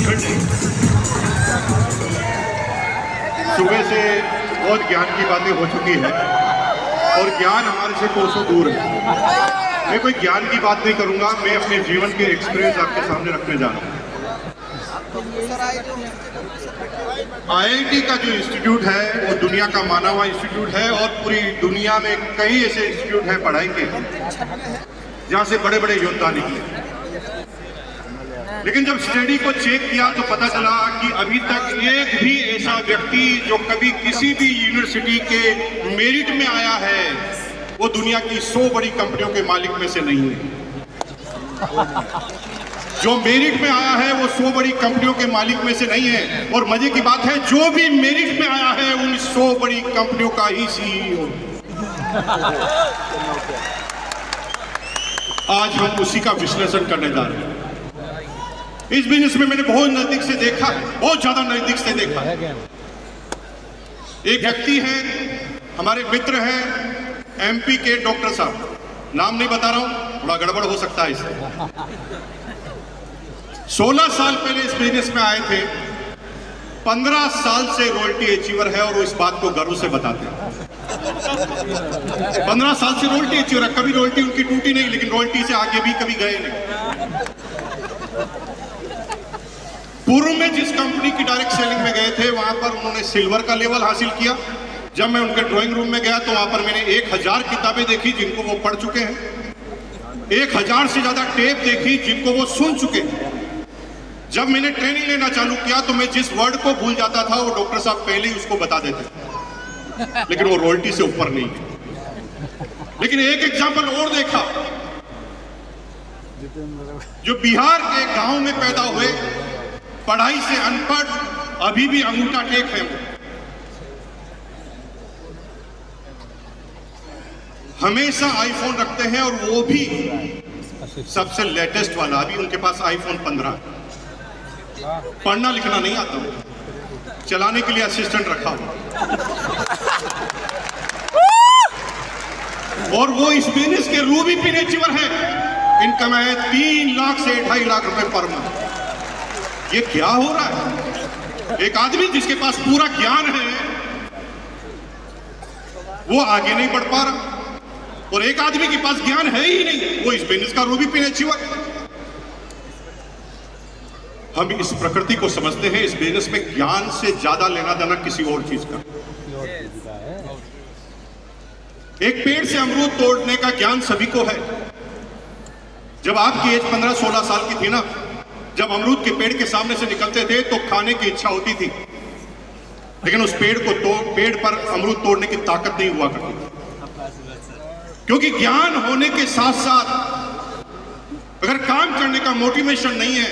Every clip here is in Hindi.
उलझन नहीं। सुबह से बहुत ज्ञान की बातें हो चुकी है और ज्ञान हमारे से कोसों दूर है। मैं कोई ज्ञान की बात नहीं करूंगा, मैं अपने जीवन के एक्सपीरियंस आपके सामने रखने जा रहा हूँ। आईआईटी का जो इंस्टीट्यूट है वो दुनिया का माना हुआ इंस्टीट्यूट है और पूरी दुनिया में कई ऐसे इंस्टीट्यूट हैं पढ़ाई के जहाँ से बड़े बड़े योद्धा निकले। लेकिन जब स्टडी को चेक किया तो पता चला कि अभी तक एक भी ऐसा व्यक्ति जो कभी किसी भी यूनिवर्सिटी के मेरिट में आया है वो दुनिया की 100 बड़ी कंपनियों के मालिक में से नहीं है। जो मेरिट में आया है वो 100 बड़ी कंपनियों के मालिक में से नहीं है। और मजे की बात है, जो भी मेरिट में आया है उन 100 बड़ी कंपनियों का ही सीईओ। आज हम उसी का विश्लेषण करने जा रहे हैं। इस बिजनेस में मैंने बहुत नजदीक से देखा है, बहुत ज्यादा नजदीक से देखा है। एक व्यक्ति है, हमारे मित्र हैं एमपी के डॉक्टर साहब, नाम नहीं बता रहा हूं, थोड़ा गड़बड़ हो सकता है इससे। 16 साल पहले इस बिजनेस में आए थे, 15 साल से रॉयल्टी अचीवर है और वो इस बात को गर्व से बताते हैं। 15 साल से रॉयल्टी अचीवर है, कभी रॉयल्टी उनकी टूटी नहीं, लेकिन रॉयल्टी से आगे भी कभी गए नहीं। पूर्व में जिस कंपनी की डायरेक्ट सेलिंग में गए थे वहां पर उन्होंने सिल्वर का लेवल हासिल किया। जब मैं उनके ड्राइंग रूम में गया तो वहां पर मैंने 1000 किताबें देखी जिनको वो पढ़ चुके हैं, 1000 से ज्यादा टेप देखी जिनको वो सुन चुके हैं। जब मैंने ट्रेनिंग लेना चालू किया तो मैं जिस वर्ड को भूल जाता था वो डॉक्टर साहब पहले ही उसको बता देते, लेकिन वो रॉयल्टी से ऊपर नहीं है। लेकिन एक एग्जाम्पल और देखा, जो बिहार के गांव में पैदा हुए, पढ़ाई से अनपढ़, अभी भी अंगूठा टेक है, हमेशा आईफोन रखते हैं और वो भी सबसे लेटेस्ट वाला। अभी उनके पास आईफोन 15। पढ़ना लिखना नहीं आता, चलाने के लिए असिस्टेंट रखा हुआ। और वो इस बिजनेस के रूबी पिन अचीवर है। इनकम है 3 लाख से 2.5 लाख रुपए पर मंथ। ये क्या हो रहा है? एक आदमी जिसके पास पूरा ज्ञान है वो आगे नहीं बढ़ पा रहा, और एक आदमी के पास ज्ञान है ही नहीं, वो इस बिजनेस का रूबी पिन अचीवर। हम इस प्रकृति को समझते हैं, इस बिजनेस में ज्ञान से ज्यादा लेना देना किसी और चीज का। एक पेड़ से अमरूद तोड़ने का ज्ञान सभी को है। जब आपकी एज 15-16 साल की थी ना, जब अमरूद के पेड़ के सामने से निकलते थे तो खाने की इच्छा होती थी, लेकिन उस पेड़ पर अमरूद तोड़ने की ताकत नहीं हुआ करती थी। क्योंकि ज्ञान होने के साथ साथ अगर काम करने का मोटिवेशन नहीं है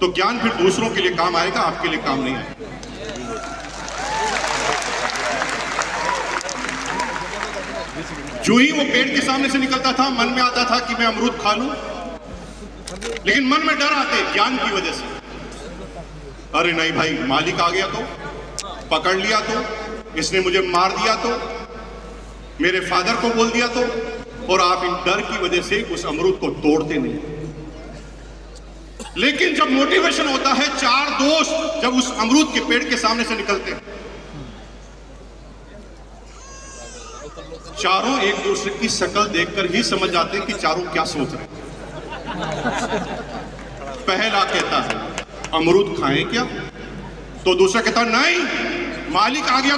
तो ज्ञान फिर दूसरों के लिए काम आएगा, आपके लिए काम नहीं आएगा। जो ही वो पेड़ के सामने से निकलता था, मन में आता था कि मैं अमरूद खा लूं, लेकिन मन में डर आते ज्ञान की वजह से। अरे नहीं भाई, मालिक आ गया तो, पकड़ लिया तो, इसने मुझे मार दिया तो, मेरे फादर को बोल दिया तो, और आप इन डर की वजह से उस अमरूद को तोड़ते नहीं। लेकिन जब मोटिवेशन होता है, 4 दोस्त जब उस अमरूद के पेड़ के सामने से निकलते हैं, चारों एक दूसरे की शक्ल देखकर ही समझ जाते हैं कि चारों क्या सोच रहे हैं। पहला कहता है अमरूद खाएं क्या, तो दूसरा कहता नहीं, मालिक आ गया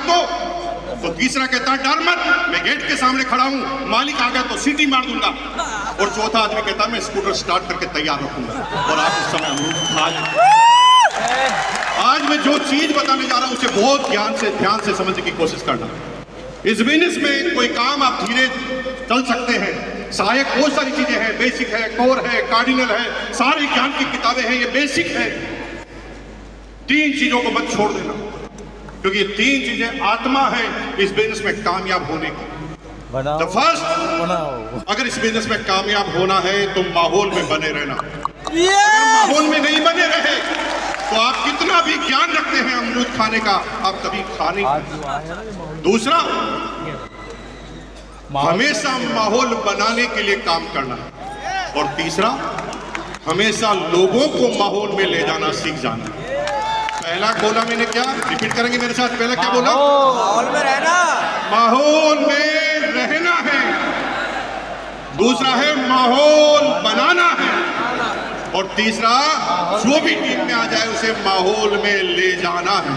तो तीसरा कहता है डर मत, मैं गेट के सामने खड़ा हूं, मालिक आ गया तो सीटी मार दूंगा, और चौथा आदमी कहता है मैं स्कूटर स्टार्ट करके तैयार रखूंगा, और आप उस समय अमरूद खा लें। आज मैं जो चीज बताने जा रहा हूं उसे बहुत ध्यान से समझने की कोशिश करना। इस बिजनेस में कोई काम आप धीरे चल सकते हैं, सहायक बहुत सारी चीजें हैं, बेसिक है, कोर है, कार्डिनल है, सारी ज्ञान की किताबें हैं, ये बेसिक है। 3 चीजों को मत छोड़ देना, क्योंकि ये 3 चीजें आत्मा है इस बिजनेस में कामयाब होने की। द फर्स्ट, अगर इस बिजनेस में कामयाब होना है तो माहौल में बने रहना। अगर माहौल में नहीं बने रहे तो आप कितना भी ज्ञान रखते हैं अमरूद खाने का, आप कभी खा नहीं। दूसरा, हमेशा माहौल बनाने के लिए काम करना है। और तीसरा, हमेशा लोगों को माहौल में ले जाना सीख जाना। पहला बोला मैंने क्या, रिपीट करेंगे मेरे साथ, पहला क्या बोला? माहौल में रहना, माहौल में रहना है। दूसरा है माहौल बनाना है। और तीसरा, जो भी टीम में आ जाए उसे माहौल में ले जाना है।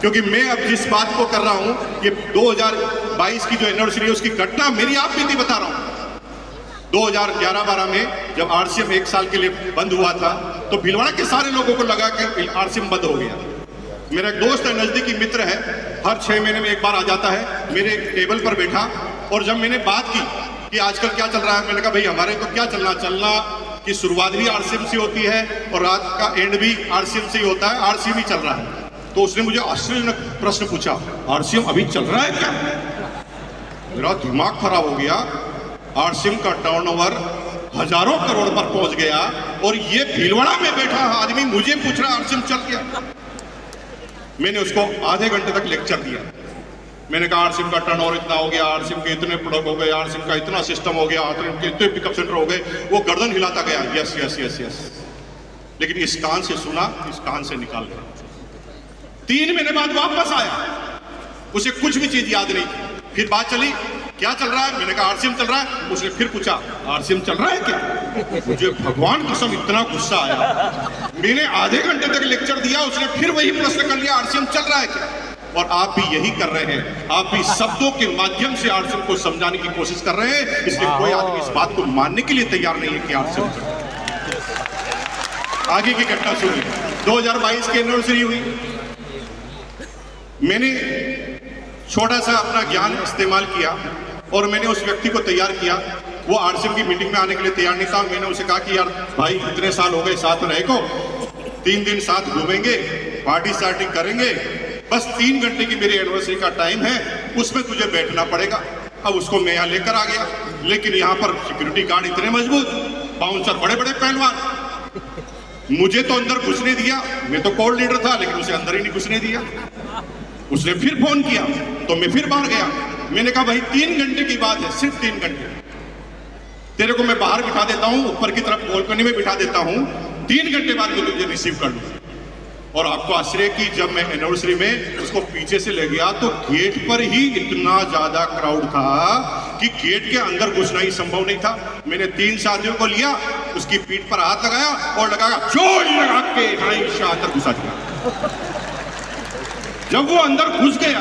क्योंकि मैं अब जिस बात को कर रहा हूं, ये 2022 की जो एनिवर्सरी है उसकी घटना मेरी आप बीती बता रहा हूं। 2011-12 में जब आरसीएम 1 साल के लिए बंद हुआ था तो भीलवाड़ा के सारे लोगों को लगा कि आरसीएम बंद हो गया। मेरा एक दोस्त है, नजदीकी मित्र है, हर 6 महीने में एक बार आ जाता है, मेरे टेबल पर बैठा, और जब मैंने बात की कि आजकल क्या चल रहा है, मैंने कहा भाई हमारे तो क्या चलना की शुरुआत भी आरसीएम से होती है और रात का एंड भी आरसीएम से ही होता है, आरसीएम ही चल रहा है। तो उसने मुझे आश्चर्यजनक प्रश्न पूछा, आरसीएम अभी चल रहा है क्या? मेरा दिमाग खराब हो गया। आरसीएम का टर्नओवर हजारों करोड़ पर पहुंच गया और ये भीलवाड़ा में बैठा आदमी मुझे पूछ रहा आरसीएम चल गया। मैंने उसको आधे घंटे तक लेक्चर दिया। मैंने कहा आरसीएम का टर्नओवर इतना हो गया, आरसीएम के इतने प्रोडक्ट हो गए, आरसीएम का इतना सिस्टम हो गया, आरसीएम के इतने पिकअप सेंटर हो गए। वो गर्दन हिलाता गया, यस यस यस यस, लेकिन इस कान से सुना, इस कान से निकाल गया। 3 महीने बाद वापस आया, उसे कुछ भी चीज याद नहीं थी। फिर बात चली, क्या चल रहा है? मैंने कहा आरसीएम चल रहा है। उसने फिर पूछा आरसीएम चल रहा है क्या? मुझे भगवान कसम इतना गुस्सा आया। मैंने आधे घंटे तक लेक्चर दिया, उसने फिर वही प्रश्न कर लिया, आरसीएम चल रहा है क्या? और आप भी यही कर रहे हैं, आप भी शब्दों के माध्यम से आरसीएम को समझाने की कोशिश कर रहे हैं। इसलिए कोई आदमी इस बात को मानने के लिए तैयार नहीं है कि आरसीएम चल रहा है। आगे की घटना सुनिए। 2022 की एनिवर्सरी हुई, मैंने छोटा सा अपना ज्ञान इस्तेमाल किया और मैंने उस व्यक्ति को तैयार किया। वो आरसीएम की मीटिंग में आने के लिए तैयार नहीं था। मैंने उसे कहा कि यार भाई इतने साल हो गए साथ रहे को, 3 दिन साथ घूमेंगे, पार्टी सार्टी करेंगे, बस 3 घंटे की मेरी एनिवर्सरी का टाइम है, उसमें तुझे बैठना पड़ेगा। अब उसको मैं यहाँ लेकर आ गया, लेकिन यहाँ पर सिक्योरिटी गार्ड इतने मजबूत, बाउंसर बड़े बड़े पहलवान। मुझे तो अंदर घुसने दिया, मैं तो कोर लीडर था, लेकिन उसे अंदर ही नहीं घुसने दिया। उसने फिर फोन किया तो मैं फिर बाहर गया। मैंने कहा भाई 3 घंटे की बात है, सिर्फ 3 घंटे, तेरे को मैं बाहर बिठा देता हूं, ऊपर की तरफ बालकनी में बिठा देता हूं, 3 घंटे बाद मैं तुझे रिसीव कर लूं। और आपको आश्चर्य की, जब मैं एनिवर्सरी में उसको पीछे से ले गया तो गेट पर ही इतना ज्यादा क्राउड था कि गेट के अंदर घुसना ही संभव नहीं था। मैंने 3 साथियों को लिया, उसकी पीठ पर हाथ लगाया और लगाया जोर लगा के अंदर घुसा दिया। जब वो अंदर घुस गया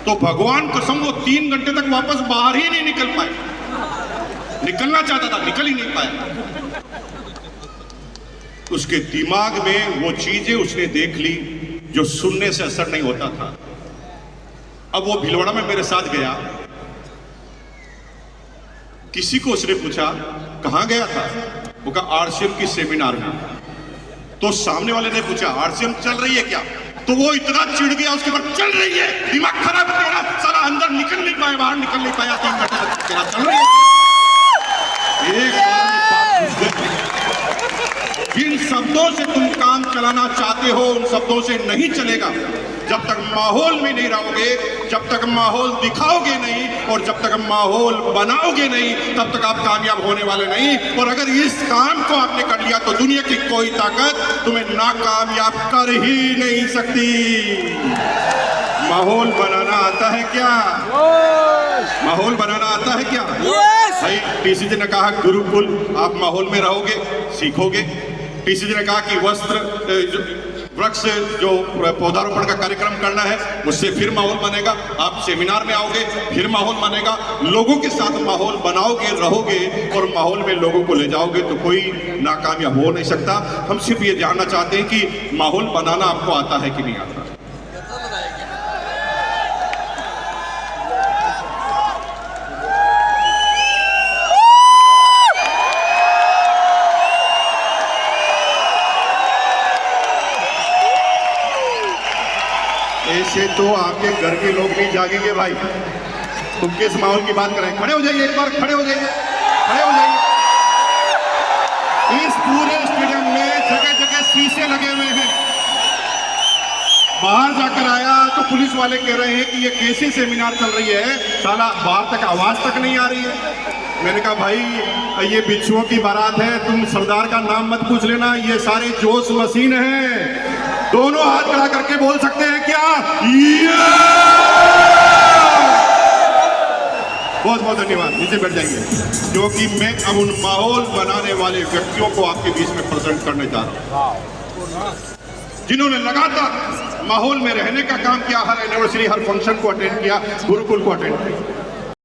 तो भगवान कसम वो 3 घंटे तक वापस बाहर ही नहीं निकल पाए। निकलना चाहता था, निकल ही नहीं पाया। उसके दिमाग में वो चीजें उसने देख ली जो सुनने से असर नहीं होता था। अब वो भीलवाड़ा में मेरे साथ गया, किसी को उसने पूछा कहां गया था? वो कहा आरसीएम की सेमिनार में। तो सामने वाले ने पूछा आरसीएम चल रही है क्या? तो वो इतना चिढ़ गया उसके बाद, चल रही है, दिमाग खराब तेरा, साला अंदर निकल नहीं पाया, बाहर निकल नहीं पाया, 3 घंटे तक तेरा चल रही है। एक बार में बात घुस गई। जिन शब्दों से तुम काम चलाना चाहते हो उन शब्दों से नहीं चलेगा। जब तक माहौल में नहीं रहोगे, जब तक माहौल दिखाओगे नहीं और जब तक माहौल बनाओगे नहीं, तब तक आप कामयाब होने वाले नहीं। और अगर इस काम को आपने कर लिया तो दुनिया की कोई ताकत तुम्हें नाकामयाब कर ही नहीं सकती। माहौल बनाना आता है क्या? माहौल बनाना आता है क्या? भाई टीसी जी ने कहा गुरुकुल, आप माहौल में रहोगे, सीखोगे। टीसी जी ने कहा कि वृक्ष जो पौधारोपण का कार्यक्रम करना है, उससे फिर माहौल बनेगा। आप सेमिनार में आओगे, फिर माहौल बनेगा। लोगों के साथ माहौल बनाओगे, रहोगे और माहौल में लोगों को ले जाओगे तो कोई नाकामयाब हो नहीं सकता। हम सिर्फ ये जानना चाहते हैं कि माहौल बनाना आपको आता है कि नहीं आता। ऐसे तो आपके घर के लोग नहीं जागेंगे भाई। तुम किस माहौल की बात करें? खड़े हो जाइए, एक बार खड़े हो जाइए, खड़े हो जाइए। इस पूरे स्टेडियम में जगह जगह शीशे लगे हुए हैं। बाहर जाकर आया तो पुलिस वाले कह रहे हैं कि ये कैसी सेमिनार चल रही है, साला बाहर तक आवाज तक नहीं आ रही है। मैंने कहा भाई ये बिच्छुओं की बारात है, तुम सरदार का नाम मत पूछ लेना, ये सारे जोश मशीन हैं। दोनों हाथ खड़ा करके बोल सकते हैं क्या? बहुत बहुत धन्यवाद, नीचे बैठ जाइए, क्योंकि मैं अब उन माहौल बनाने वाले व्यक्तियों को आपके बीच में प्रेजेंट करने जा रहा हूं, जिन्होंने लगातार माहौल में रहने का काम किया, हर एनिवर्सरी हर फंक्शन को अटेंड किया, गुरुकुल को अटेंड किया।